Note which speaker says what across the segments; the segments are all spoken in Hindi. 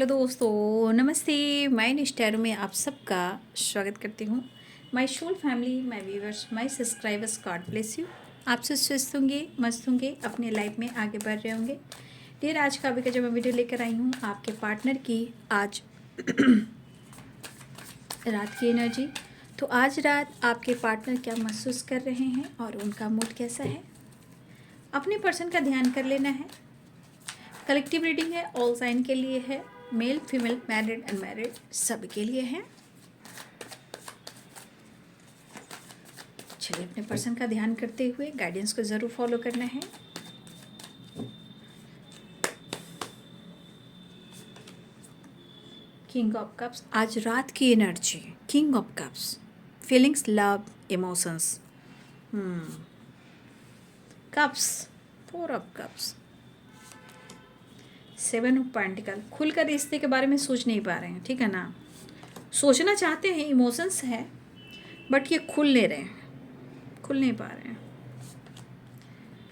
Speaker 1: हेलो दोस्तों, नमस्ते। मैं निष्ठैरू में आप सबका स्वागत करती हूँ। My soul family, my viewers, my subscribers, God bless you. आप सब स्वस्थ होंगे, मस्त होंगे, अपने लाइफ में आगे बढ़ रहे होंगे। फिर आज का अभी का जब मैं वीडियो लेकर आई हूँ आपके पार्टनर की आज रात की एनर्जी। तो आज रात आपके पार्टनर क्या महसूस कर रहे हैं और उनका मूड कैसा है, अपने पर्सन का ध्यान कर लेना है। कलेक्टिव रीडिंग है, ऑल साइन के लिए है, मेल फीमेल मैरिड अनमैरिड सभी के लिए है। चलिए अपने पर्सन का ध्यान करते हुए गाइडेंस को ज़रूर फॉलो करना है। किंग ऑफ कप्स, आज रात की energy. King of cups, feelings, love, emotions. Cups, four of cups, seven of pentacle. खुलकर रिश्ते के बारे में सोच नहीं पा रहे हैं, ठीक है ना। सोचना चाहते हैं, इमोशंस है, बट ये खुल नहीं रहे हैं, खुल नहीं पा रहे हैं।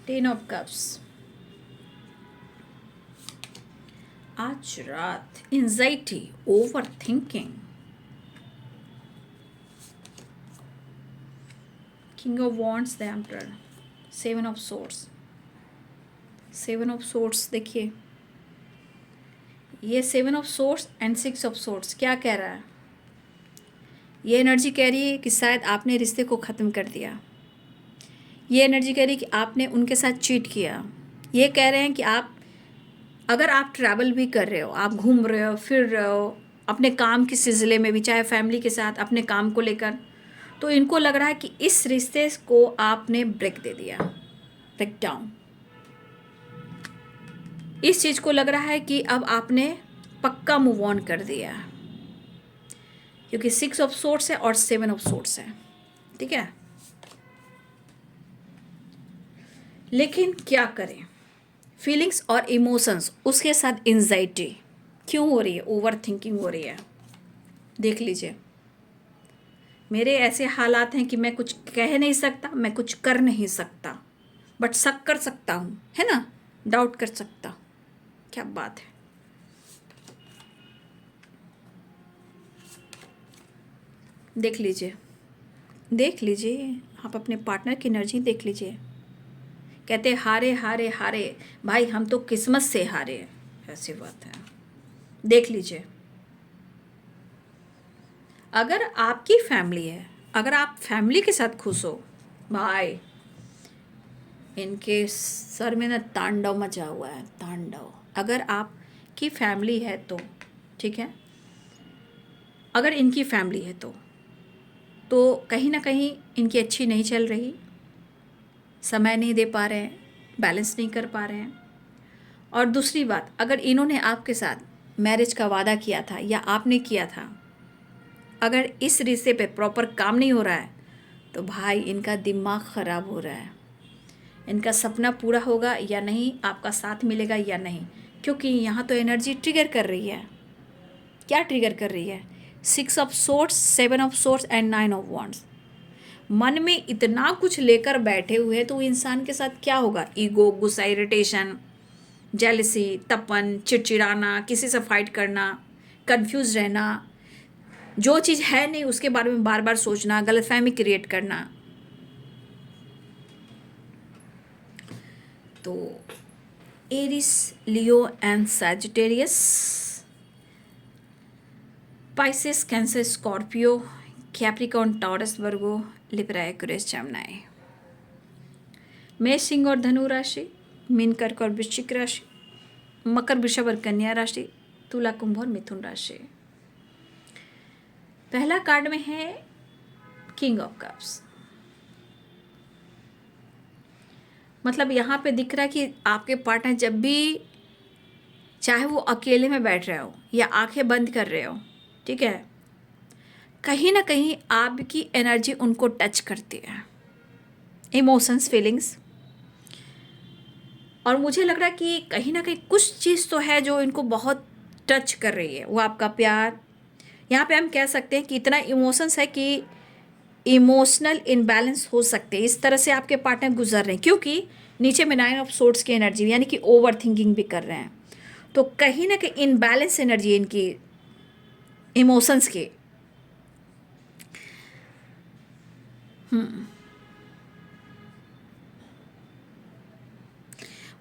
Speaker 1: टेन ऑफ कप्स, आज रात anxiety, over thinking. King of wands, the emperor, seven of swords. Seven of swords देखिए, ये seven of swords and six of swords क्या कह रहा है। ये एनर्जी कह रही है कि शायद आपने रिश्ते को ख़त्म कर दिया। ये एनर्जी कह रही है कि आपने उनके साथ चीट किया। ये कह रहे हैं कि आप, अगर आप ट्रैवल भी कर रहे हो, आप घूम रहे हो, फिर रहे हो अपने काम के सिलसिले में भी, चाहे फैमिली के साथ अपने काम को लेकर, तो इनको लग रहा है कि इस रिश्ते को आपने ब्रेक दे दिया, ब्रेक डाउन। इस चीज़ को लग रहा है कि अब आपने पक्का मूव ऑन कर दिया, क्योंकि सिक्स ऑफ सोर्ड्स है और सेवन ऑफ सोर्ड्स है, ठीक है। लेकिन क्या करें, फीलिंग्स और इमोशंस, उसके साथ एंजाइटी क्यों हो रही है, ओवर थिंकिंग हो रही है। देख लीजिए, मेरे ऐसे हालात हैं कि मैं कुछ कह नहीं सकता, मैं कुछ कर नहीं सकता, बट शक कर सकता हूँ, है ना, डाउट कर सकता। क्या बात है। देख लीजिए, देख लीजिए, आप अपने पार्टनर की एनर्जी देख लीजिए। कहते हारे हारे हारे, भाई हम तो किस्मत से हारे, ऐसी बात है। देख लीजिए, अगर आपकी फैमिली है, अगर आप फैमिली के साथ खुश हो, भाई इनके सर में ना तांडव मचा हुआ है, तांडव। अगर आपकी फैमिली है तो ठीक है, अगर इनकी फैमिली है तो कहीं ना कहीं इनकी अच्छी नहीं चल रही, समय नहीं दे पा रहे हैं, बैलेंस नहीं कर पा रहे हैं। और दूसरी बात, अगर इन्होंने आपके साथ मैरिज का वादा किया था या आपने किया था, अगर इस रिश्ते पे प्रॉपर काम नहीं हो रहा है तो भाई इनका दिमाग ख़राब हो रहा है। इनका सपना पूरा होगा या नहीं, आपका साथ मिलेगा या नहीं, क्योंकि यहाँ तो एनर्जी ट्रिगर कर रही है। क्या ट्रिगर कर रही है, six of swords, seven of swords and nine of wands. मन में इतना कुछ लेकर बैठे हुए, तो इंसान के साथ क्या होगा, ईगो, गुस्सा, इरिटेशन, जेलसी, तपन, चिड़चिड़ाना, किसी से फाइट करना, कंफ्यूज रहना, जो चीज़ है नहीं उसके बारे में बार बार सोचना, गलतफहमी क्रिएट करना। तो Aries, Leo and Sagittarius, Pisces, Cancer, Scorpio, Capricorn, Taurus, Virgo, Libra, Aquarius, Gemini. मेष, सिंह और धनु राशि, मीन, कर्क और वृश्चिक राशि, मकर, वृषभ और कन्या राशि, तुला, कुंभ और मिथुन राशि। पहला कार्ड में है किंग ऑफ कप्स। मतलब यहाँ पे दिख रहा है कि आपके पार्टनर जब भी, चाहे वो अकेले में बैठ रहे हो या आंखें बंद कर रहे हो, ठीक है, कहीं ना कहीं आपकी एनर्जी उनको टच करती है, इमोशंस, फीलिंग्स। और मुझे लग रहा है कि कहीं ना कहीं कुछ चीज़ तो है जो इनको बहुत टच कर रही है, वो आपका प्यार। यहाँ पे हम कह सकते हैं कि इतना इमोशंस है कि इमोशनल इनबैलेंस हो सकते हैं, इस तरह से आपके पार्टनर गुजर रहे हैं, क्योंकि नीचे में नाइन ऑफ सोर्ड्स की एनर्जी, यानी कि ओवर थिंकिंग भी कर रहे हैं। तो कहीं ना कहीं इनबैलेंस एनर्जी इनकी इमोशंस की।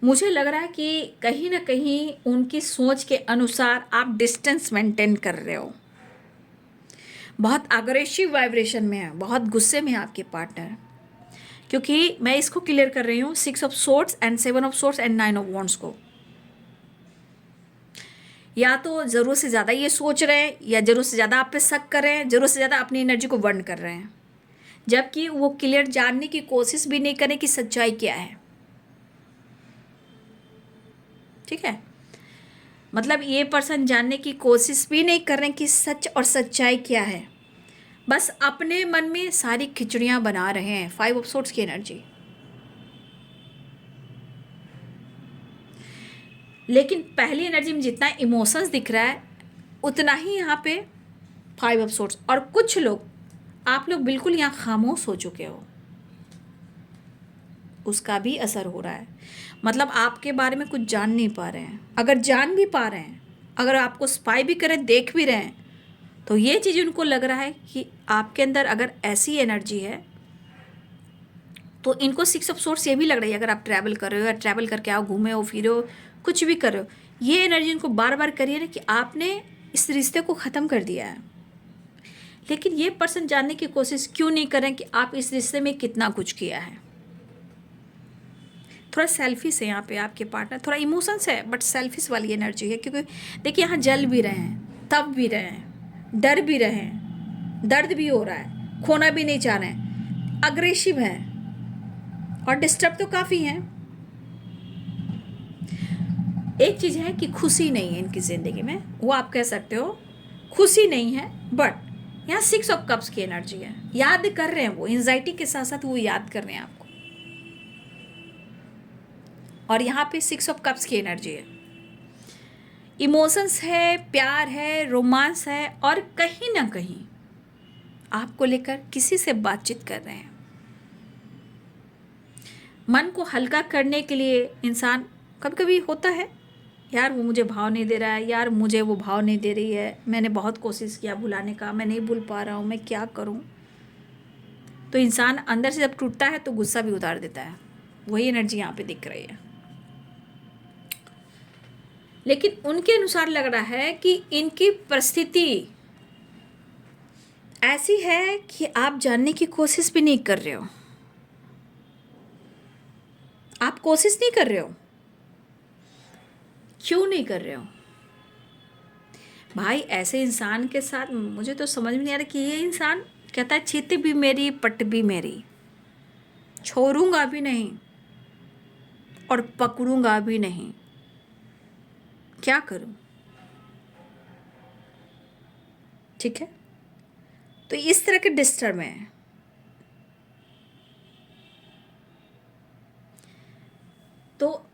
Speaker 1: मुझे लग रहा है कि कहीं ना कहीं उनकी सोच के अनुसार आप डिस्टेंस मेंटेन कर रहे हो। बहुत अग्रेसिव वाइब्रेशन में है, बहुत गुस्से में है आपके पार्टनर। क्योंकि मैं इसको क्लियर कर रही हूँ 6 of swords and 7 of swords and 9 of wands को। या तो ज़रूरत से ज़्यादा ये सोच रहे हैं, या ज़रूरत से ज़्यादा आप पे शक कर रहे हैं, ज़रूरत से ज़्यादा अपनी एनर्जी को बर्न कर रहे हैं, जबकि वो क्लियर जानने की कोशिश भी नहीं करें कि सच्चाई क्या है। ठीक है, मतलब ये पर्सन जानने की कोशिश भी नहीं कर रहे हैं कि सच और सच्चाई क्या है, बस अपने मन में सारी खिचड़ियाँ बना रहे हैं। 5 ऑफ सोर्ड्स की एनर्जी। लेकिन पहली एनर्जी में जितना इमोशंस दिख रहा है उतना ही यहाँ पे 5 ऑफ सोर्ड्स। और कुछ लोग, आप लोग बिल्कुल यहाँ खामोश हो चुके हो, उसका भी असर हो रहा है। मतलब आपके बारे में कुछ जान नहीं पा रहे हैं। अगर जान भी पा रहे हैं, अगर आपको स्पाई भी करें, देख भी रहे हैं, तो ये चीज़ उनको लग रहा है कि आपके अंदर अगर ऐसी एनर्जी है, तो इनको 6 ऑफ सोर्ड्स ये भी लग रही है। अगर आप ट्रैवल कर रहे हो या ट्रैवल करके आओ, घूमे हो, फिरे हो, कुछ भी कर रहे हो, ये एनर्जी इनको बार बार करिए ना कि आपने इस रिश्ते को ख़त्म कर दिया है। लेकिन ये पर्सन जानने की कोशिश क्यों नहीं करें कि आप इस रिश्ते में कितना कुछ किया है। थोड़ा सेल्फिश है यहाँ पे आपके पार्टनर, थोड़ा इमोशंस है बट सेल्फिश वाली एनर्जी है। क्योंकि देखिए यहाँ जल भी रहे हैं, तप भी रहे हैं, डर भी रहे हैं, दर्द भी हो रहा है, खोना भी नहीं चाह रहे हैं, अग्रेसिव है और डिस्टर्ब तो काफ़ी हैं। एक चीज़ है कि खुशी नहीं है इनकी ज़िंदगी में, वो आप कह सकते हो खुशी नहीं है, बट यहाँ 6 ऑफ कप्स की एनर्जी है। याद कर रहे हैं वो, एंजाइटी के साथ साथ वो याद कर रहे हैं आपको। और यहाँ पे 6 ऑफ कप्स की एनर्जी है, इमोशंस है, प्यार है, रोमांस है, और कहीं ना कहीं आपको लेकर किसी से बातचीत कर रहे हैं। मन को हल्का करने के लिए इंसान कभी कभी होता है, यार वो मुझे भाव नहीं दे रहा है, यार मुझे वो भाव नहीं दे रही है, मैंने बहुत कोशिश किया भुलाने का, मैं नहीं भूल पा रहा हूँ, मैं क्या करूँ। तो इंसान अंदर से जब टूटता है तो गुस्सा भी उतार देता है। वही एनर्जी यहाँ पे दिख रही है। लेकिन उनके अनुसार लग रहा है कि इनकी परिस्थिति ऐसी है कि आप जानने की कोशिश भी नहीं कर रहे हो। आप कोशिश नहीं कर रहे हो। क्यों नहीं कर रहे हो भाई? ऐसे इंसान के साथ मुझे तो समझ में नहीं आ रहा कि ये इंसान कहता है चित भी मेरी पट भी मेरी, छोड़ूंगा भी नहीं और पकड़ूंगा भी नहीं, क्या करूं। ठीक है, तो इस तरह के डिस्टर्ब है। तो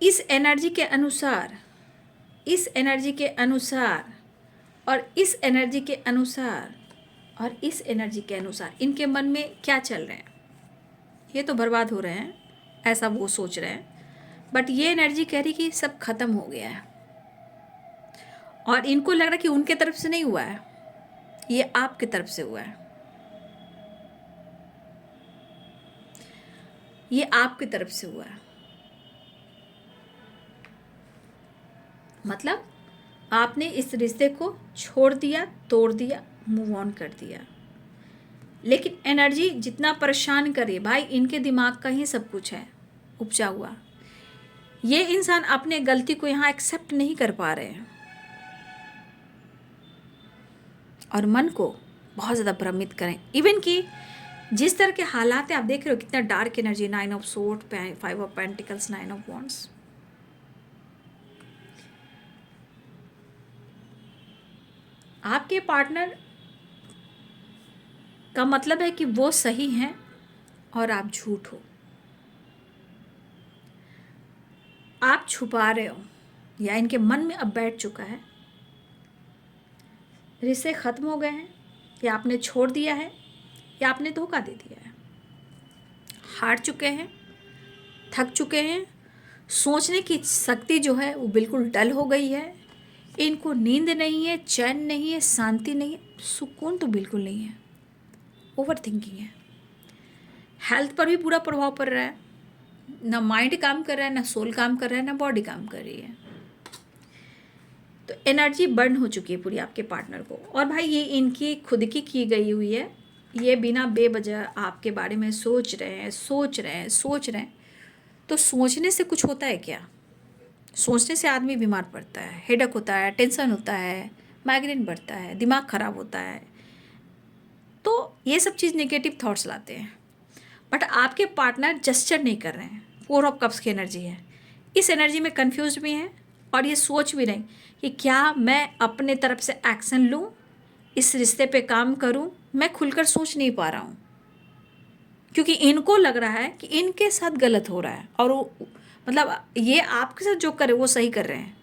Speaker 1: इस एनर्जी के अनुसार, इस एनर्जी के अनुसार और इस एनर्जी के अनुसार और इस एनर्जी के अनुसार इनके मन में क्या चल रहे हैं, ये तो बर्बाद हो रहे हैं, ऐसा वो सोच रहे हैं। बट ये एनर्जी कह रही कि सब खत्म हो गया है। और इनको लग रहा है कि उनके तरफ से नहीं हुआ है, ये आपकी तरफ से हुआ है, ये आपकी तरफ से हुआ है। मतलब आपने इस रिश्ते को छोड़ दिया, तोड़ दिया, मूव ऑन कर दिया। लेकिन एनर्जी जितना परेशान करे भाई, इनके दिमाग का ही सब कुछ है उपजा हुआ। ये इंसान अपने गलती को यहाँ एक्सेप्ट नहीं कर पा रहे हैं और मन को बहुत ज़्यादा भ्रमित करें। इवन कि जिस तरह के हालात है, आप देख रहे हो कितना dark energy, 9 of sword, 5 of pentacles, 9 of wands. आपके पार्टनर का मतलब है कि वो सही हैं और आप झूठ हो, आप छुपा रहे हो, या इनके मन में अब बैठ चुका है रिश्ते ख़त्म हो गए हैं, या आपने छोड़ दिया है, या आपने धोखा दे दिया है। हार चुके हैं, थक चुके हैं, सोचने की शक्ति जो है वो बिल्कुल डल हो गई है। इनको नींद नहीं है, चैन नहीं है, शांति नहीं है, सुकून तो बिल्कुल नहीं है, ओवर थिंकिंग है। हेल्थ पर भी पूरा प्रभाव पड़ रहा है, ना माइंड काम कर रहा है, ना सोल काम कर रहा है, ना बॉडी काम कर रही है। तो एनर्जी बर्न हो चुकी है पूरी आपके पार्टनर को। और भाई ये इनकी खुद की गई हुई है, ये बिना बेवजह आपके बारे में सोच रहे हैं, सोच रहे हैं, सोच रहे हैं। तो सोचने से कुछ होता है क्या? सोचने से आदमी बीमार पड़ता है, हेडेक होता है, टेंशन होता है, माइग्रेन बढ़ता है, दिमाग खराब होता है। तो ये सब चीज़ नेगेटिव थॉट्स लाते हैं। बट आपके पार्टनर जस्चर नहीं कर रहे हैं, 4 ऑफ कप्स की एनर्जी है, इस एनर्जी में कंफ्यूज भी हैं और ये सोच भी नहीं कि क्या मैं अपने तरफ से एक्शन लूँ, इस रिश्ते पे काम करूँ। मैं खुलकर सोच नहीं पा रहा हूँ, क्योंकि इनको लग रहा है कि इनके साथ गलत हो रहा है और वो मतलब ये आपके साथ जो कर रहे वो सही कर रहे हैं।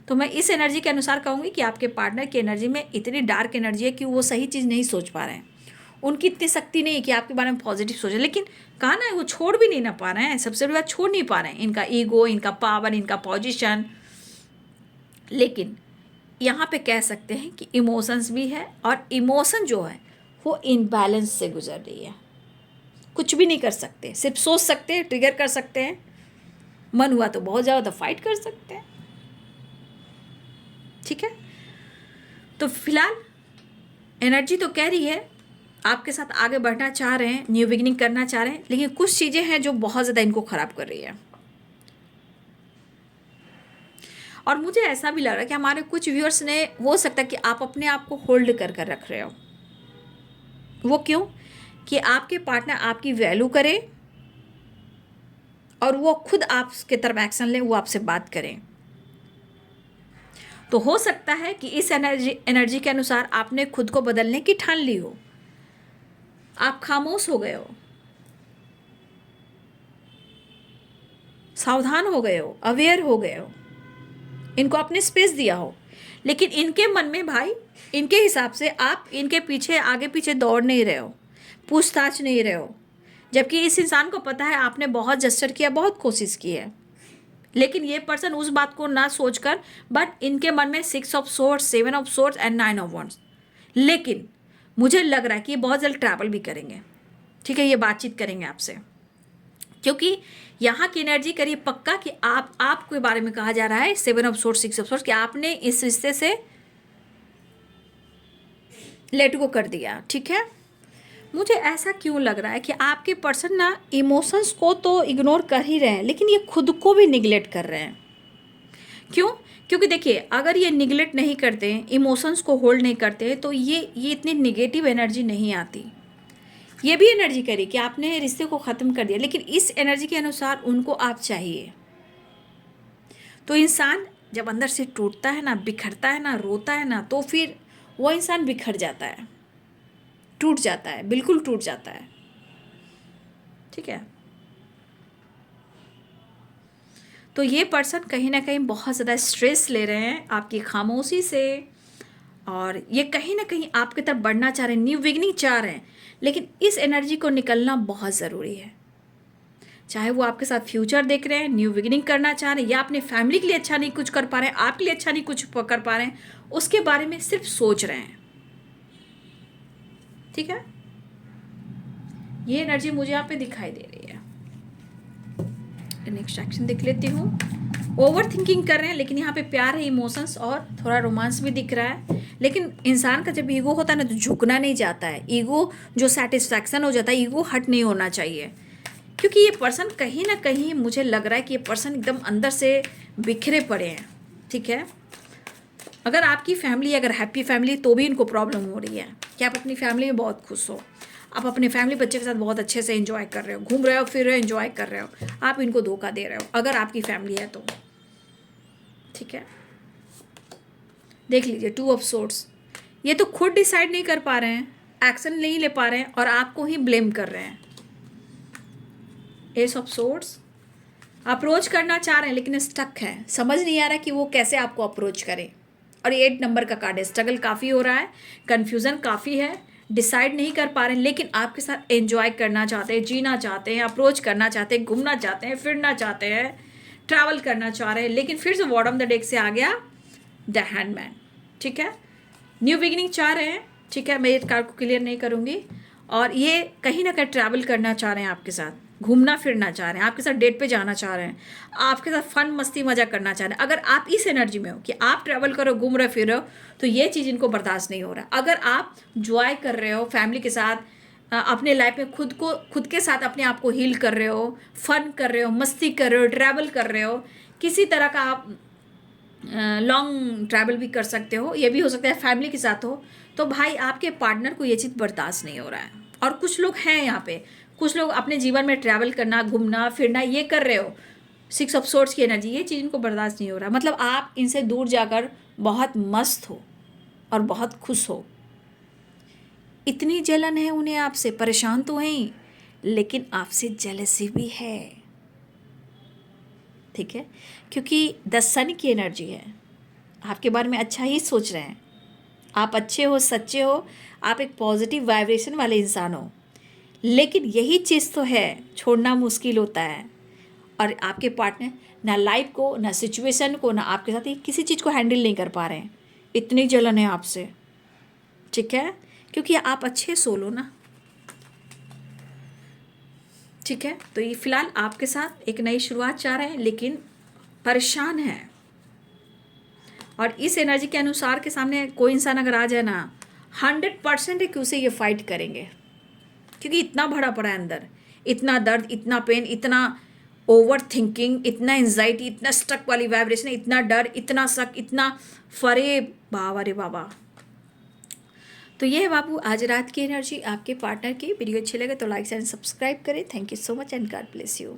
Speaker 1: तो मैं इस एनर्जी के अनुसार कहूँगी कि आपके पार्टनर की एनर्जी में इतनी डार्क एनर्जी है कि वो सही चीज़ नहीं सोच पा रहे हैं। उनकी इतनी शक्ति नहीं है कि आपके बारे में पॉजिटिव सोचे, लेकिन कहा ना वो छोड़ भी नहीं ना पा रहे हैं। सबसे बड़ी बात, छोड़ नहीं पा रहे हैं इनका ईगो, इनका पावर, इनका पोजीशन। लेकिन यहाँ पे कह सकते हैं कि इमोशंस भी है, और इमोशन जो है वो इनबैलेंस से गुजर रही है। कुछ भी नहीं कर सकते, सिर्फ सोच सकते हैं, ट्रिगर कर सकते हैं, मन हुआ तो बहुत ज़्यादा फाइट कर सकते हैं। ठीक है, तो फिलहाल एनर्जी तो कह रही है आपके साथ आगे बढ़ना चाह रहे हैं, न्यू बिगिनिंग करना चाह रहे हैं, लेकिन कुछ चीज़ें हैं जो बहुत ज़्यादा इनको ख़राब कर रही है। और मुझे ऐसा भी लग रहा है कि हमारे कुछ व्यूअर्स ने, हो सकता है कि आप अपने आप को होल्ड कर कर रख रहे हो। वो क्यों? कि आपके पार्टनर आपकी वैल्यू करे और वो खुद आपके तरफ एक्शन लें, वो आपसे बात करें। तो हो सकता है कि इस एनर्जी के अनुसार आपने खुद को बदलने की ठान ली हो, आप खामोश हो गए हो, सावधान हो गए हो, अवेयर हो गए हो, इनको आपने स्पेस दिया हो। लेकिन इनके मन में भाई, इनके हिसाब से आप इनके पीछे आगे पीछे दौड़ नहीं रहे हो, पूछताछ नहीं रहे हो, जबकि इस इंसान को पता है आपने बहुत जस्टर किया, बहुत कोशिश की है। लेकिन ये पर्सन उस बात को ना सोचकर, बट इनके मन में 6 of swords, 7 of swords and 9 of wands. लेकिन मुझे लग रहा है कि ये बहुत जल्द ट्रैवल भी करेंगे। ठीक है, ये बातचीत करेंगे आपसे, क्योंकि यहाँ की एनर्जी करिए पक्का कि आपके बारे में कहा जा रहा है 7 ऑफ सोर्ड्स, 6 ऑफ सोर्ड्स, कि आपने इस रिश्ते से लेट गो कर दिया। ठीक है, मुझे ऐसा क्यों लग रहा है कि आपके पर्सन ना इमोशंस को तो इग्नोर कर ही रहे हैं, लेकिन ये खुद को भी निगलेक्ट कर रहे हैं। क्यों? क्योंकि देखिए, अगर ये निगलेक्ट नहीं करते, इमोशंस को होल्ड नहीं करते, तो ये इतनी निगेटिव एनर्जी नहीं आती। ये भी एनर्जी करी कि आपने रिश्ते को ख़त्म कर दिया, लेकिन इस एनर्जी के अनुसार उनको आप चाहिए। तो इंसान जब अंदर से टूटता है ना, बिखरता है ना, रोता है ना, तो फिर वो इंसान बिखर जाता है, टूट जाता है, बिल्कुल टूट जाता है। ठीक है, तो ये पर्सन कहीं ना कहीं बहुत ज़्यादा स्ट्रेस ले रहे हैं आपकी खामोशी से, और ये कहीं ना कहीं आपकी तरफ बढ़ना चाह रहे हैं, न्यू बिगिनिंग चाह रहे हैं। लेकिन इस एनर्जी को निकलना बहुत ज़रूरी है। चाहे वो आपके साथ फ्यूचर देख रहे हैं, न्यू बिगिनिंग करना चाह रहे हैं, या अपनी फैमिली के लिए अच्छा नहीं कुछ कर पा रहे हैं, आपके लिए अच्छा नहीं कुछ कर पा रहे हैं, उसके बारे में सिर्फ सोच रहे हैं। ठीक है, ये एनर्जी मुझे यहाँ पे दिखाई दे रही है। नेक्स्ट एक्शन देख लेती हूँ। ओवर थिंकिंग कर रहे हैं, लेकिन यहाँ पे प्यार है, इमोशंस और थोड़ा रोमांस भी दिख रहा है। लेकिन इंसान का जब ईगो होता है ना, तो झुकना नहीं जाता है। ईगो जो सेटिस्फैक्शन हो जाता है, ईगो हट नहीं होना चाहिए। क्योंकि ये पर्सन कहीं ना कहीं, मुझे लग रहा है कि ये पर्सन एकदम अंदर से बिखरे पड़े हैं। ठीक है, अगर आपकी फैमिली अगर हैप्पी फैमिली, तो भी इनको प्रॉब्लम हो रही है कि आप अपनी फैमिली में बहुत खुश हो, आप अपने फैमिली बच्चे के साथ बहुत अच्छे से एंजॉय कर रहे हो, घूम रहे हो, फिर रहे हो, एंजॉय कर रहे हो, आप इनको धोखा दे रहे हो अगर आपकी फैमिली है तो। ठीक है, देख लीजिए 2 ऑफ सोर्ड्स, ये तो खुद डिसाइड नहीं कर पा रहे हैं, एक्शन नहीं ले पा रहे हैं और आपको ही ब्लेम कर रहे हैं। एस ऑफ सोर्ड्स, अप्रोच करना चाह रहे हैं लेकिन स्टक है, समझ नहीं आ रहा कि वो कैसे आपको अप्रोच करें। और 8 नंबर का कार्ड है, स्ट्रगल काफ़ी हो रहा है, कन्फ्यूज़न काफ़ी है, डिसाइड नहीं कर पा रहे हैं, लेकिन आपके साथ एंजॉय करना चाहते हैं, जीना चाहते हैं, अप्रोच करना चाहते हैं, घूमना चाहते हैं, फिरना चाहते हैं, ट्रैवल करना चाह रहे हैं, लेकिन फिर से बॉटम द डेक से आ गया द हैंडमैन, ठीक है। न्यू बिगिनिंग चाह रहे हैं, ठीक है, मैं इस कार्ड को क्लियर नहीं करूँगी। और ये कहीं ना कहीं ट्रैवल करना चाह रहे हैं आपके साथ, घूमना फिरना चाह रहे हैं आपके साथ, डेट पे जाना चाह रहे हैं, आपके साथ फन मस्ती मजा करना चाह रहे हैं। अगर आप इस एनर्जी में हो कि आप ट्रैवल करो, घूम रहे फिर रहे हो, तो ये चीज़ इनको बर्दाश्त नहीं हो रहा। अगर आप जॉय कर रहे हो फैमिली के साथ, अपने लाइफ में खुद के साथ अपने आप को हील कर रहे हो, फन कर रहे हो, मस्ती कर रहे हो, ट्रैवल कर रहे हो, किसी तरह का आप लॉन्ग ट्रैवल भी कर सकते हो, ये भी हो सकता है फैमिली के साथ हो, तो भाई आपके पार्टनर को ये चीज़ बर्दाश्त नहीं हो रहा है। और कुछ लोग हैं यहाँ पे, कुछ लोग अपने जीवन में ट्रैवल करना, घूमना फिरना ये कर रहे हो, 6 ऑफ सोर्ड्स की एनर्जी, ये चीज़ इनको बर्दाश्त नहीं हो रहा। मतलब आप इनसे दूर जाकर बहुत मस्त हो और बहुत खुश हो। इतनी जलन है उन्हें आपसे, परेशान तो हैं, लेकिन आपसे जेलसी भी है, ठीक है, क्योंकि द सन की एनर्जी है, आपके बारे में अच्छा ही सोच रहे हैं, आप अच्छे हो, सच्चे हो, आप एक पॉजिटिव वाइब्रेशन वाले इंसान हो। लेकिन यही चीज़ तो है, छोड़ना मुश्किल होता है। और आपके पार्टनर ना लाइफ को, ना सिचुएशन को, ना आपके साथ ही किसी चीज़ को हैंडल नहीं कर पा रहे हैं, इतनी जलन है आपसे, ठीक है, क्योंकि आप अच्छे सोल हो ना, ठीक है। तो ये फिलहाल आपके साथ एक नई शुरुआत चाह रहे हैं, लेकिन परेशान है। और इस एनर्जी के अनुसार के सामने कोई इंसान अगर आ जाए ना, 100% है कि उसे ये फाइट करेंगे, क्योंकि इतना भरा पड़ा है अंदर, इतना दर्द, इतना पेन, इतना ओवर थिंकिंग, इतना एंजाइटी, इतना स्टक वाली वाइब्रेशन, इतना डर, इतना शक, इतना फरे बाबा रे बाबा। तो ये है बाबू आज रात की एनर्जी आपके पार्टनर की। वीडियो अच्छी लगे तो लाइक एंड सब्सक्राइब करें। Thank you so much and God bless you.